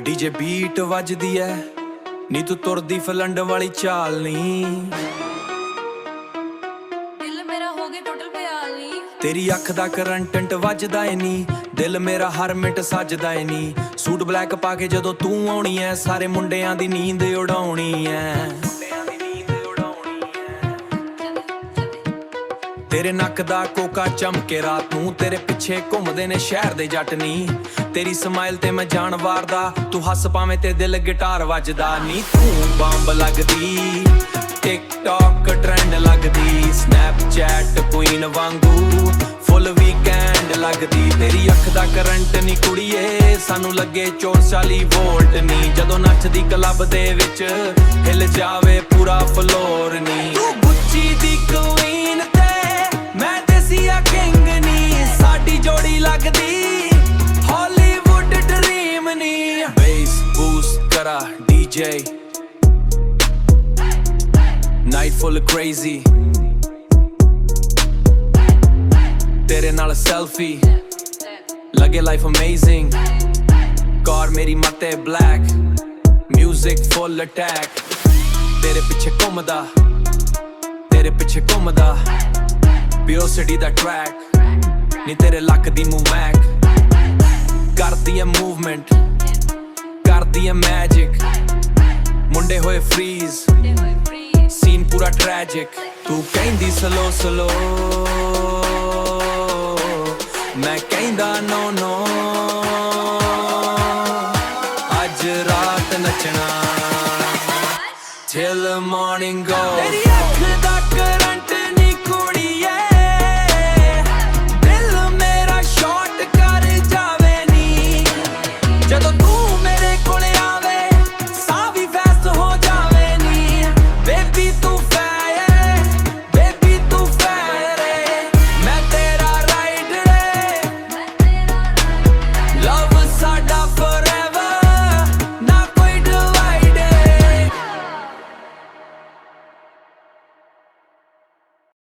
DJ beat ਵੱਜਦੀ ਐ ਨੀ ਤੂੰ ਤੁਰਦੀ ਫਲੰਡ ਵਾਲੀ ਚਾਲ ਨੀ। ਦਿਲ ਮੇਰਾ ਹੋ ਗਿਆ ਟੋਟਲ ਪਿਆਲ ਨੀ। ਤੇਰੀ ਅੱਖ ਦਾ ਕਰੰਟ ਵੱਜਦਾ ਏ ਨੀ। ਦਿਲ ਮੇਰਾ ਹਰ ਮਿੰਟ ਸੱਜਦਾ ਏ ਨੀ। ਸੂਟ ਬਲੈਕ ਪਾ ਕੇ ਜਦੋਂ ਤੂੰ ਆਉਣੀ ਐ ਸਾਰੇ ਮੁੰਡਿਆਂ ਦੀ ਨੀਂਦ ਉਡਾਉਣੀ ਐ। ਤੇਰੇ ਨੱਕ ਦਾ ਕੋਕਾ ਚਮਕੇ ਰਾਤ ਨੂੰ। ਤੇਰੇ ਪਿੱਛੇ ਘੁੰਮਦੇ ਨੇ ਸ਼ਹਿਰ ਦੇ ਜੱਟ ਨੀ। ਤੇਰੀ ਸਮਾਈਲ ਤੇ ਮੈਂ ਜਾਨ ਵਾਰਦਾ। ਤੂੰ ਹੱਸ ਪਾਵੇਂ ਤੇ ਦਿਲ ਗਿਟਾਰ ਵੱਜਦਾ ਨੀ। ਤੂੰ ਬੰਬ ਲੱਗਦੀ ਟਿਕਟੌਕ ਟ੍ਰੈਂਡ ਲੱਗਦੀ। ਸਨੈਪਚੈਟ ਕੁਈਨ ਵਾਂਗੂ ਫੁੱਲ ਵੀਕੈਂਡ ਲੱਗਦੀ। ਤੇਰੀ ਅੱਖ ਦਾ ਕਰੰਟ ਨੀ ਕੁੜੀਏ ਸਾਨੂੰ ਲੱਗੇ 440 ਵੋਲਟ ਨੀ। ਜਦੋਂ ਨੱਚਦੀ ਕਲੱਬ ਦੇ ਵਿੱਚ ਹਿੱਲ ਜਾਵੇ ਪੂਰਾ ਫਲੋਰ ਨੀ। ਤੂੰ ਗੁੱਚੀ ਦੀ ਕੁਈਨ ਮੈਂ ਦੇਸੀਆ ਕਿੰਗ ਨੀ। ਸਾਡੀ ਜੋੜੀ ਲੱਗਦੀ ਹਾਲੀਵੁੱਡ ਡ੍ਰੀਮ ਨੀ। ਬੇਸ ਬੂਸਟ ਕਰਾ ਡੀਜੇ ਨਾਈਟ ਫੁੱਲ ਕ੍ਰੇਜ਼ੀ। ਤੇਰੇ ਨਾਲ ਸੈਲਫੀ ਲੱਗੇ ਲਾਈਫ ਅਮੇਜ਼ਿੰਗ। ਕਾਰ ਮੇਰੀ ਮੱਤੇ ਬਲੈਕ ਮਿਊਜ਼ਿਕ ਫੁੱਲ ਅਟੈਕ। ਤੇਰੇ ਪਿੱਛੇ ਘੁੰਮਦਾ ਤੇਰੇ ਪਿੱਛੇ ਘੁੰਮਦਾ ਪਿਓ ਸਿਟੀ ਦਾ ਟਰੈਕ ਨੀ। ਤੇਰੇ ਲੱਕ ਦੀ ਮੂਵ ਮੈਕ ਕਰਦੀ ਐ ਮੂਵਮੈਂਟ ਕਰਦੀ ਐ ਮੈਜਿਕ। ਮੁੰਡੇ ਹੋਏ ਫਰੀਜ਼ ਸੀਨ ਪੂਰਾ ਟ੍ਰੈਜਿਕ। ਤੂੰ ਕਹਿੰਦੀ ਸਲੋ ਸਲੋ ਮੈਂ ਕਹਿੰਦਾ ਨੋ ਨੋ। ਅੱਜ ਰਾਤ ਨੱਚਣਾ till morning go।